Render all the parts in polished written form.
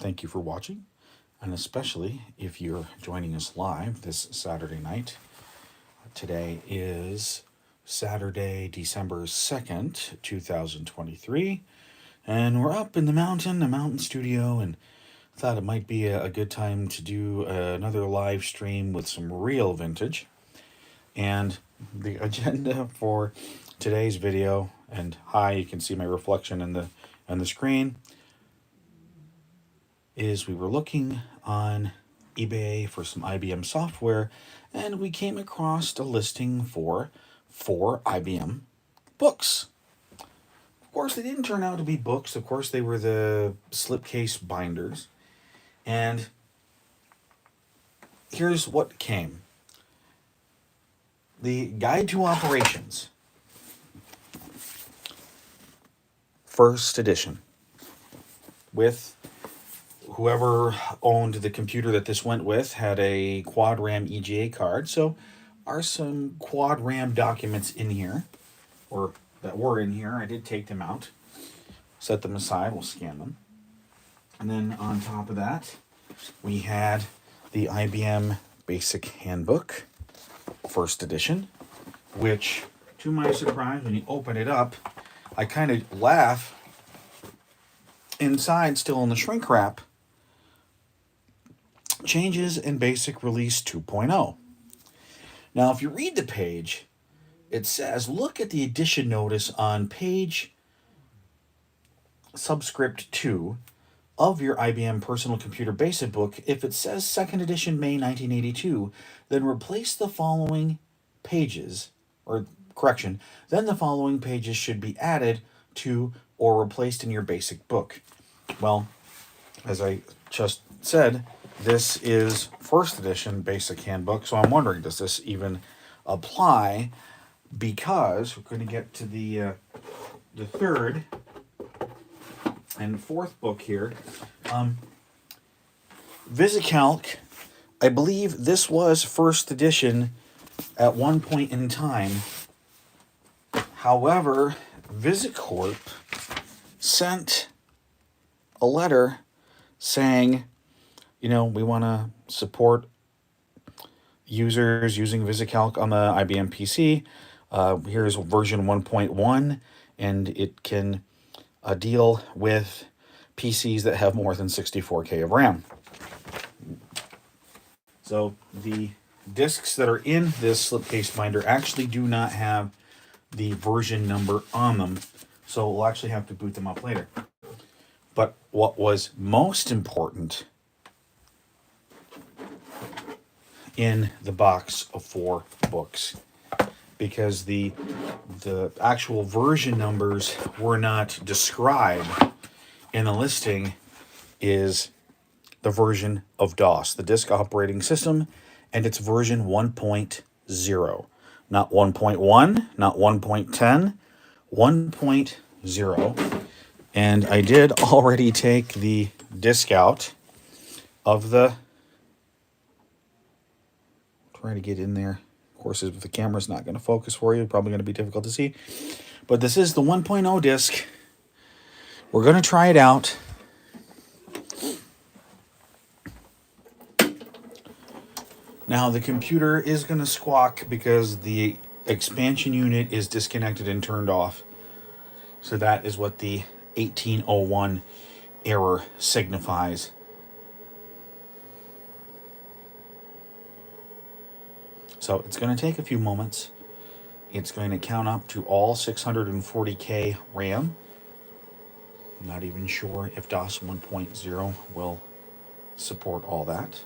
Thank you for watching, and especially if you're joining us live this Saturday night. Today is Saturday, December 2nd, 2023, and we're up in the mountain studio, and thought it might be a good time to do another live stream with some real vintage. And the agenda for today's video, and hi, you can see my reflection in the screen, is we were looking on eBay for some IBM software, and we came across a listing for 4 IBM books. Of course, they didn't turn out to be books. Of course, they were the slipcase binders. And here's what came. The Guide to Operations, first edition, with whoever owned the computer that this went with had a quad RAM EGA card. So are some quad RAM documents in here, or that were in here. I did take them out, set them aside, we'll scan them. And then on top of that, we had the IBM Basic Handbook, first edition, which, to my surprise, when you open it up, I kind of laugh. Inside, still in the shrink wrap, changes in Basic Release 2.0. Now, if you read the page, it says, look at the edition notice on page subscript 2 of your IBM Personal Computer Basic book. If it says second edition May 1982, then replace the following pages, or correction, then the following pages should be added to or replaced in your basic book. Well, as I just said, this is first edition Basic Handbook, so I'm wondering, does this even apply? Because we're going to get to the third and fourth book here. VisiCalc, I believe this was first edition at one point in time. However, VisiCorp sent a letter saying, we want to support users using VisiCalc on the IBM PC. Here's version 1.1, and it can deal with PCs that have more than 64K of RAM. So the discs that are in this slipcase binder actually do not have the version number on them, so we'll actually have to boot them up later. But what was most important in the box of 4 books, because the actual version numbers were not described in the listing, is the version of DOS, the disk operating system, and its version 1.0. Not 1.1, not 1.10, 1.0. And I did already take the disk out of the... Trying to get in there. Of course, if the camera's not going to focus for you, it's probably going to be difficult to see. But this is the 1.0 disc. We're going to try it out. Now, the computer is going to squawk because the expansion unit is disconnected and turned off. So that is what the 1801 error signifies. So it's going to take a few moments. It's going to count up to all 640K RAM. I'm not even sure if DOS 1.0 will support all that.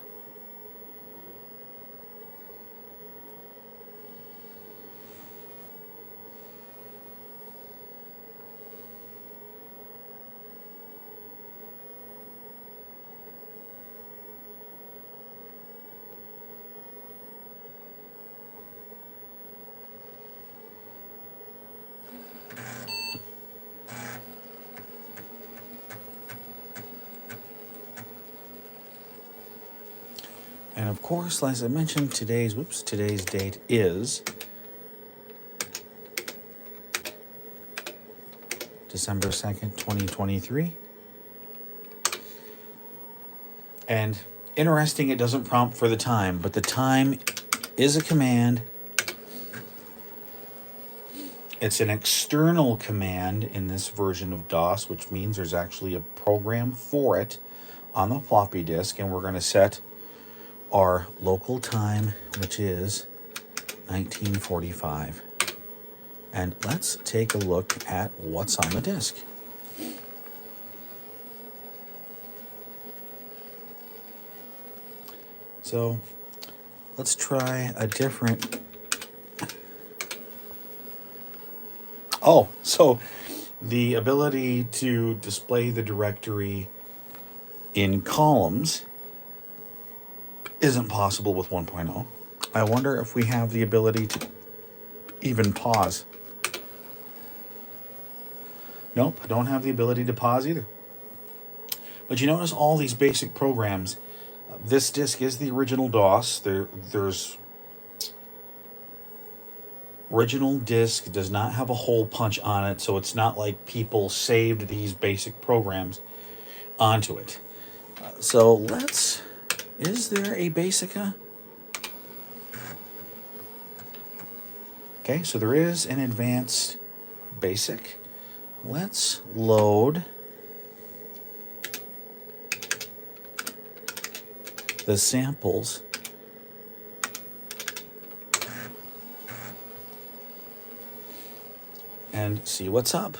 And of course, as I mentioned, today's date is December 2nd, 2023. And interesting, it doesn't prompt for the time, but the time is a command. It's an external command in this version of DOS, which means there's actually a program for it on the floppy disk, and we're going to set our local time, which is 1945. And let's take a look at what's on the disk. So let's try a different. Oh, so the ability to display the directory in columns isn't possible with 1.0. I wonder if we have the ability to even pause. Nope, I don't have the ability to pause either. But you notice all these basic programs. This disk is the original DOS. There's original disk does not have a hole punch on it, so it's not like people saved these basic programs onto it. So let's. Is there a Basica? Okay, so there is an advanced basic. Let's load the samples. And see what's up.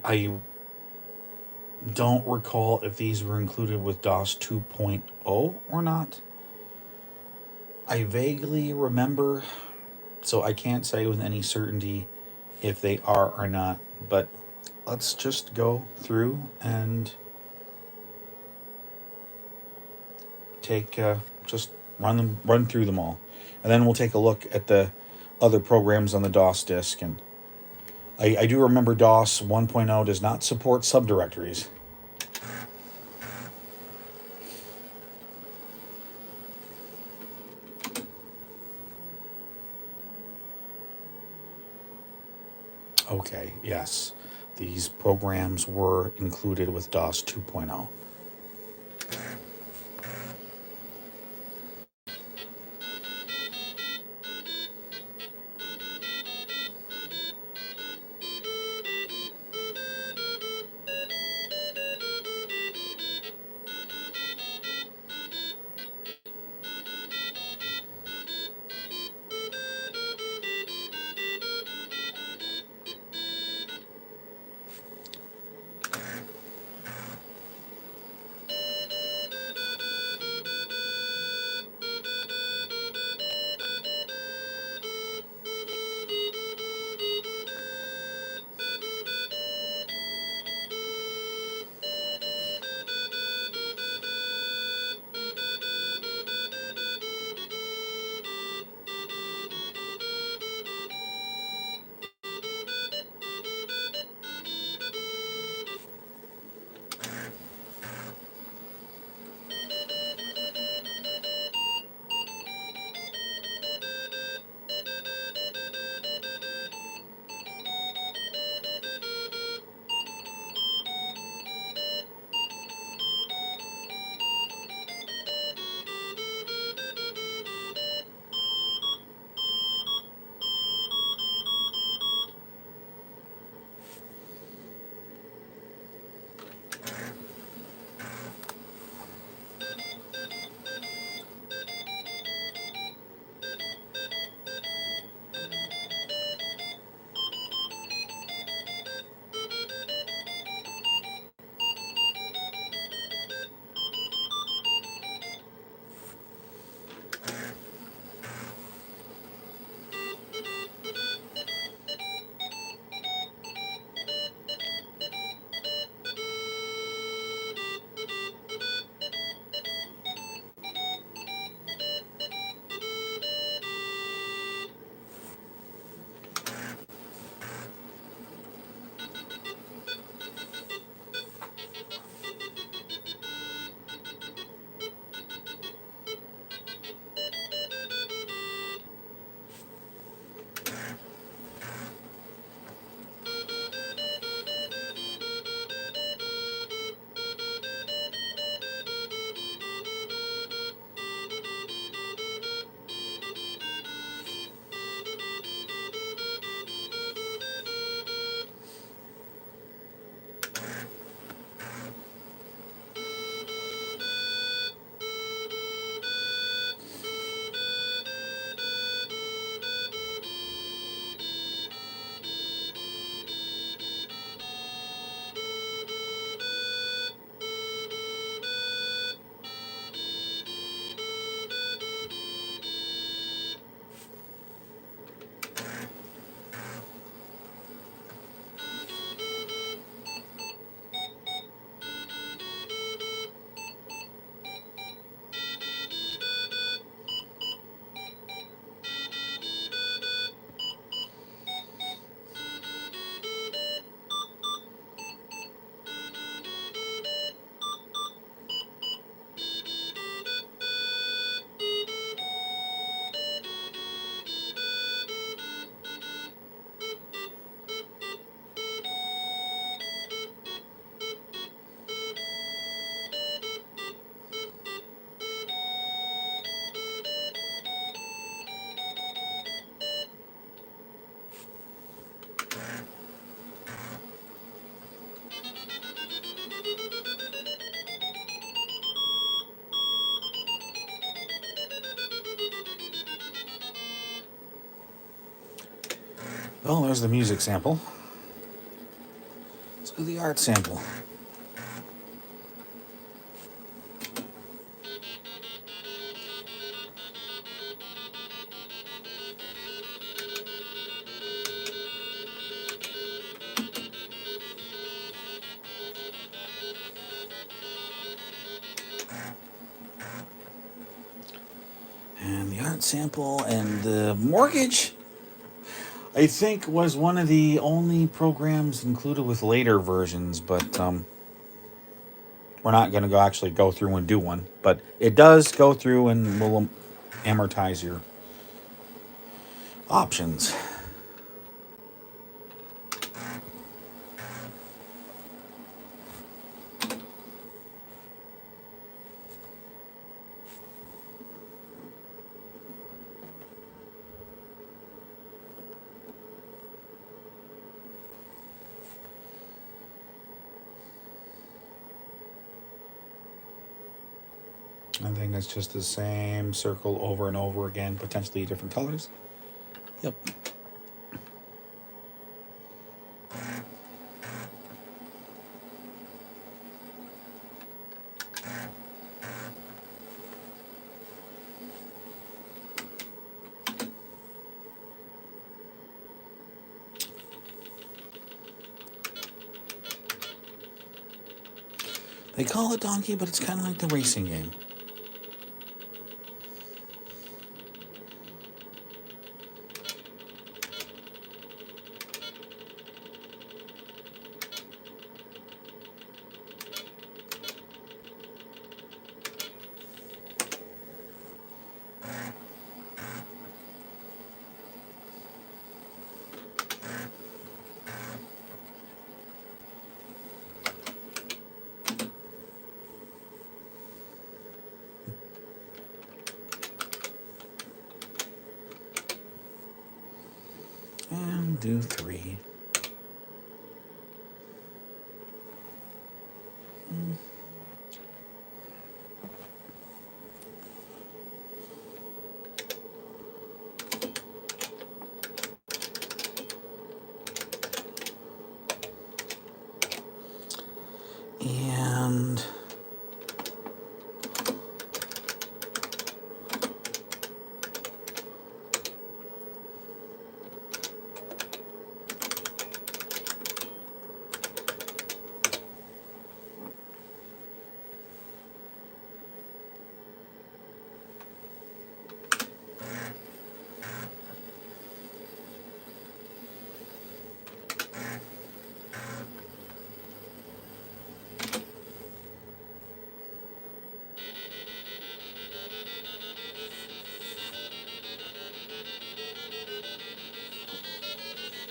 I don't recall if these were included with DOS 2.0 or not. I vaguely remember, so I can't say with any certainty if they are or not. But let's just go through and take just run through them all, and then we'll take a look at the other programs on the DOS disk. And I do remember DOS 1.0 does not support subdirectories. Okay, yes, these programs were included with DOS 2.0. Well, there's the music sample. Let's go to the art sample. And the art sample and the mortgage, I think, was one of the only programs included with later versions, but we're not going to actually go through and do one. But it does go through and will amortize your options. I think it's just the same circle over and over again, potentially different colors. Yep. They call it Donkey, but it's kind of like the racing game. And do 3.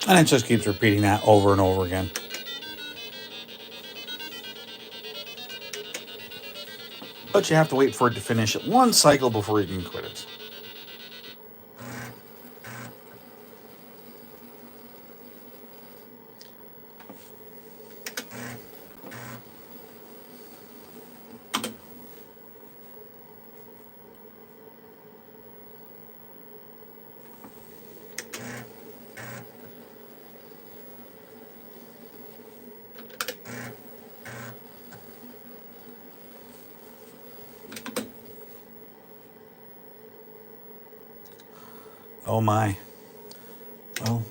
And it just keeps repeating that over and over again. But you have to wait for it to finish one cycle before you can quit it. Oh my. Well,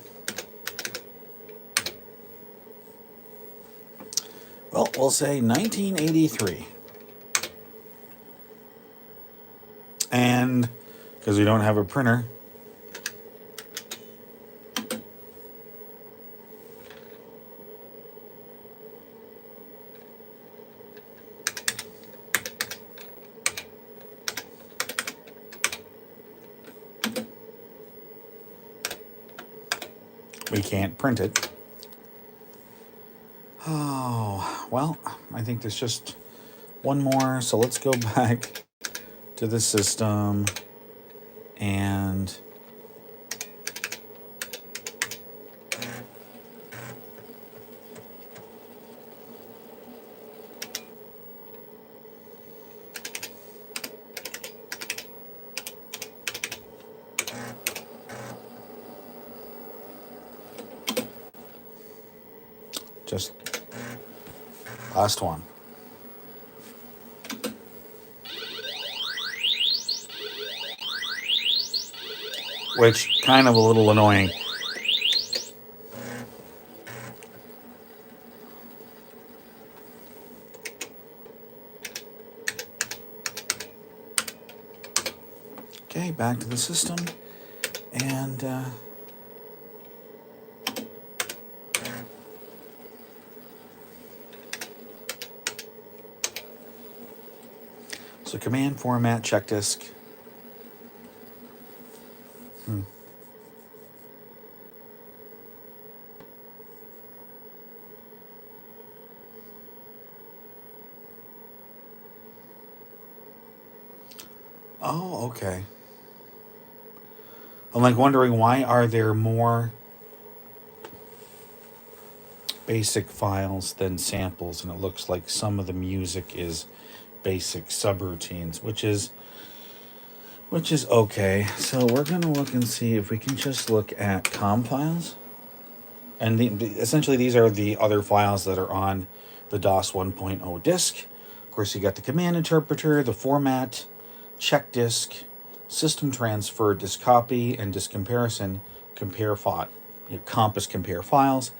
we'll say 1983. And because we don't have a printer, we can't print it. Oh, well, I think there's just one more. So let's go back to the system and Just last one. Which, kind of a little annoying. Okay, back to the system. And so command format check disk. Oh, okay. I'm like wondering, why are there more basic files than samples, and it looks like some of the music is basic subroutines, which is okay. So we're gonna look and see if we can just look at com files, and essentially these are the other files that are on the DOS 1.0 disk. Of course, you got the command interpreter, the format, check disk, system transfer, disk copy, and disk comparison, compare file, compass compare files.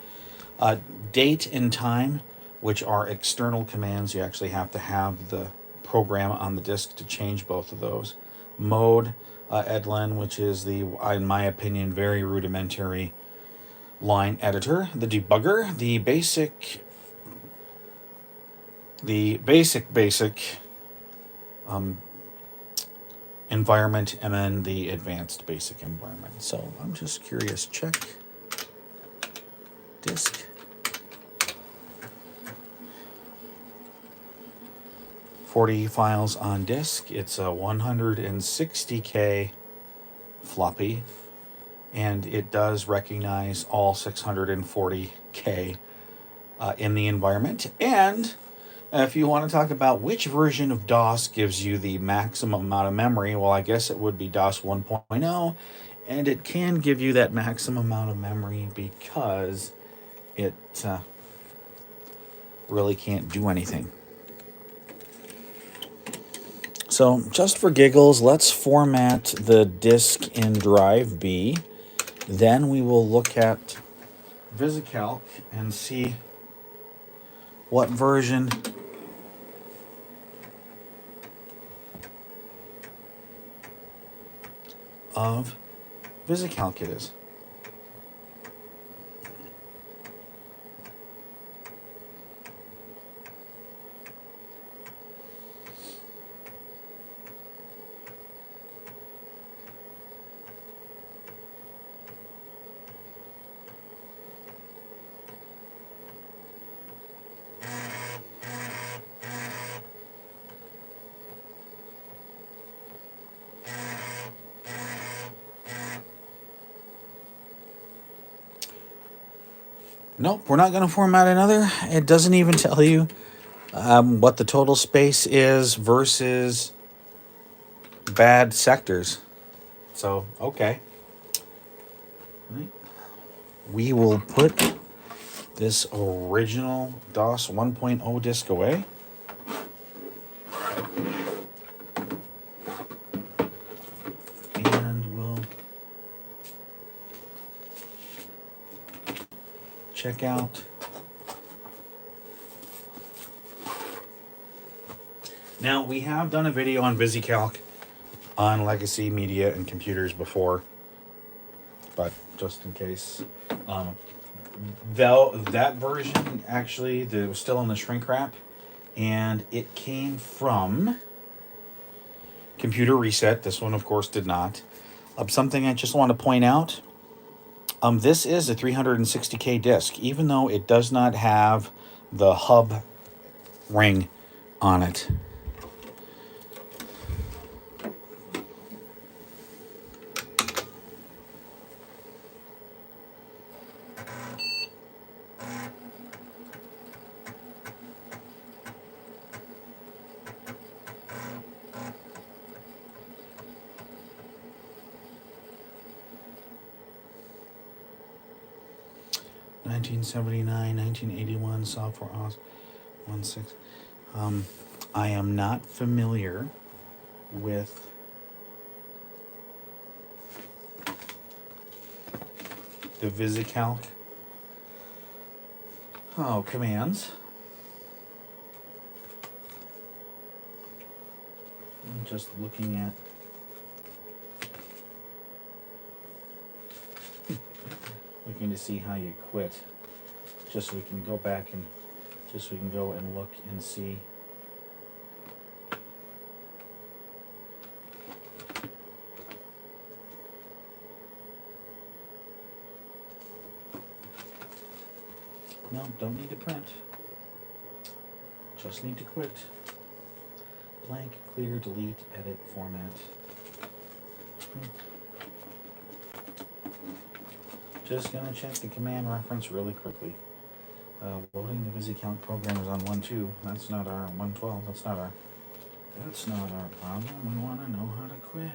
Date and time, which are external commands. You actually have to have the program on the disk to change both of those. Mode, Edlin, which is the, in my opinion, very rudimentary line editor. The debugger, the basic environment, and then the advanced basic environment. So I'm just curious. Check disk. 40 files on disk. It's a 160K floppy, and it does recognize all 640K in the environment. And if you want to talk about which version of DOS gives you the maximum amount of memory, well, I guess it would be DOS 1.0, and it can give you that maximum amount of memory because it really can't do anything. So just for giggles, let's format the disk in drive B. Then we will look at VisiCalc and see what version of VisiCalc it is. Nope, we're not going to format another. It doesn't even tell you what the total space is versus bad sectors. So, okay. Right. We will put this original DOS 1.0 disk away. And we'll check out. Now, we have done a video on VisiCalc on legacy media and computers before, but just in case. Though that version actually, it was still in the shrink wrap, and it came from Computer Reset. This one, of course, did not. Something I just want to point out. This is a 360K disc, even though it does not have the hub ring on it. 1979, 1981 software OS 16. I am not familiar with the VisiCalc commands. I'm just looking at to see how you quit, just so we can go back and look and see. No, don't need to print. Just need to quit. Blank, clear, delete, edit, format. Just gonna check the command reference really quickly. Loading the VisiCalc program is on 1.2. That's not our 1.12. That's not our problem. We want to know how to quit.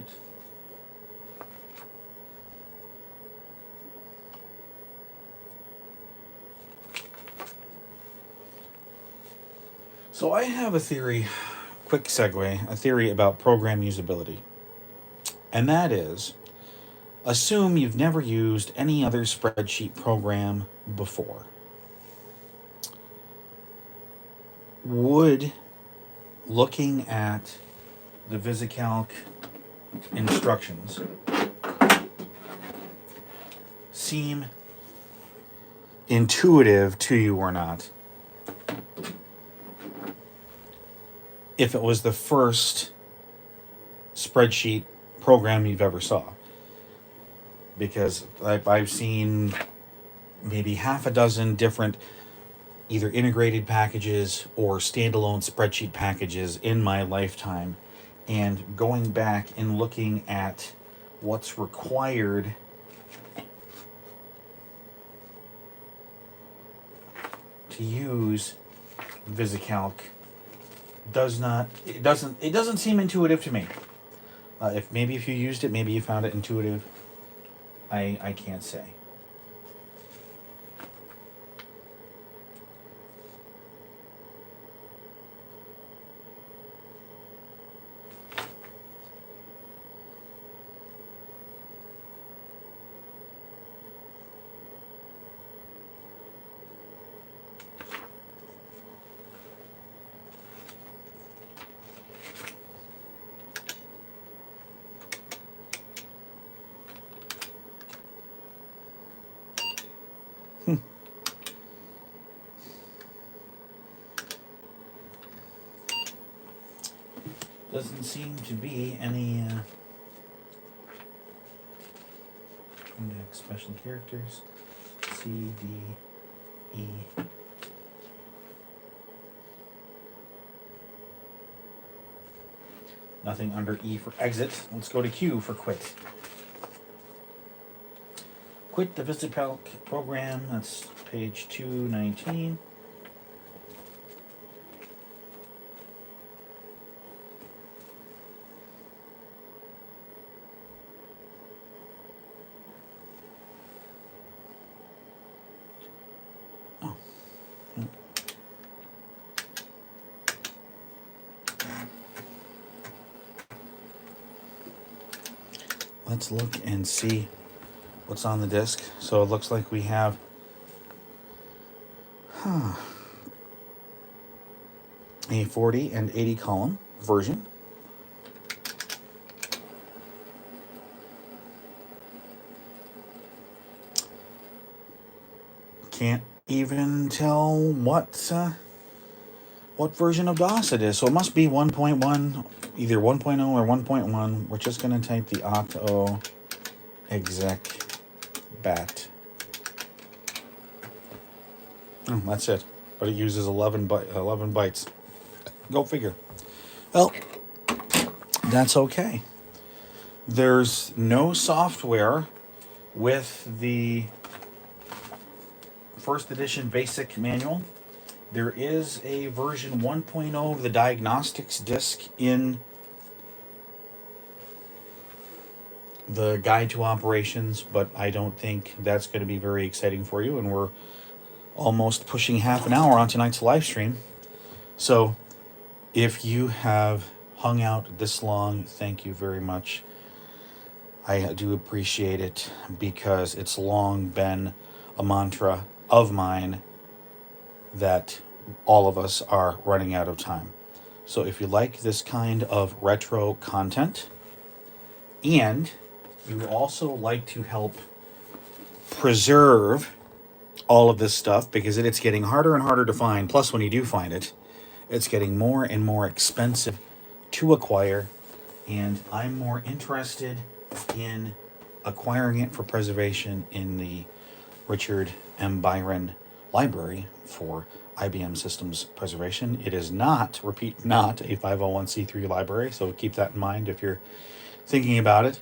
So I have a theory, quick segue, a theory about program usability. And that is, assume you've never used any other spreadsheet program before. Would looking at the VisiCalc instructions seem intuitive to you or not if it was the first spreadsheet program you've ever saw? Because I've seen maybe half a dozen different either integrated packages or standalone spreadsheet packages in my lifetime, and going back and looking at what's required to use VisiCalc it doesn't seem intuitive to me. If you used it, maybe you found it intuitive. I can't say. Doesn't seem to be any index special characters. C, D, E. Nothing under E for exit. Let's go to Q for quit. Quit the VisiCalc program. That's page 219. Let's look and see what's on the disk. So it looks like we have a 40 and 80 column version. Can't even tell what version of DOS it is. So it must be 1.1, either 1.0 or 1.1. We're just going to type the octo exec bat. Oh, that's it. But it uses 11 bytes. Go figure. Well, that's okay. There's no software with the first edition basic manual. There is a version 1.0 of the diagnostics disk in the guide to operations, but I don't think that's going to be very exciting for you, and we're almost pushing half an hour on tonight's live stream. So if you have hung out this long, thank you very much. I do appreciate it because it's long been a mantra of mine that all of us are running out of time. So if you like this kind of retro content and you also like to help preserve all of this stuff because it's getting harder and harder to find, plus when you do find it, it's getting more and more expensive to acquire, and I'm more interested in acquiring it for preservation in the Richard M. Byron Library for IBM Systems Preservation. It is not, repeat, not a 501c3 library, so keep that in mind if you're thinking about it.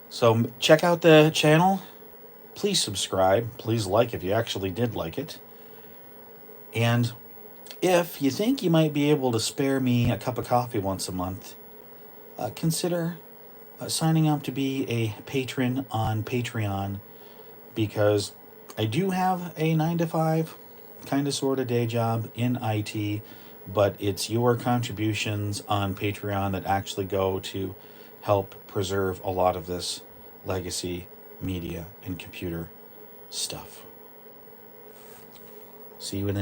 So check out the channel. Please subscribe. Please like if you actually did like it. And if you think you might be able to spare me a cup of coffee once a month, consider signing up to be a patron on Patreon, because I do have a 9 to 5 kind of sort of day job in IT, but it's your contributions on Patreon that actually go to help preserve a lot of this legacy media and computer stuff. See you in the next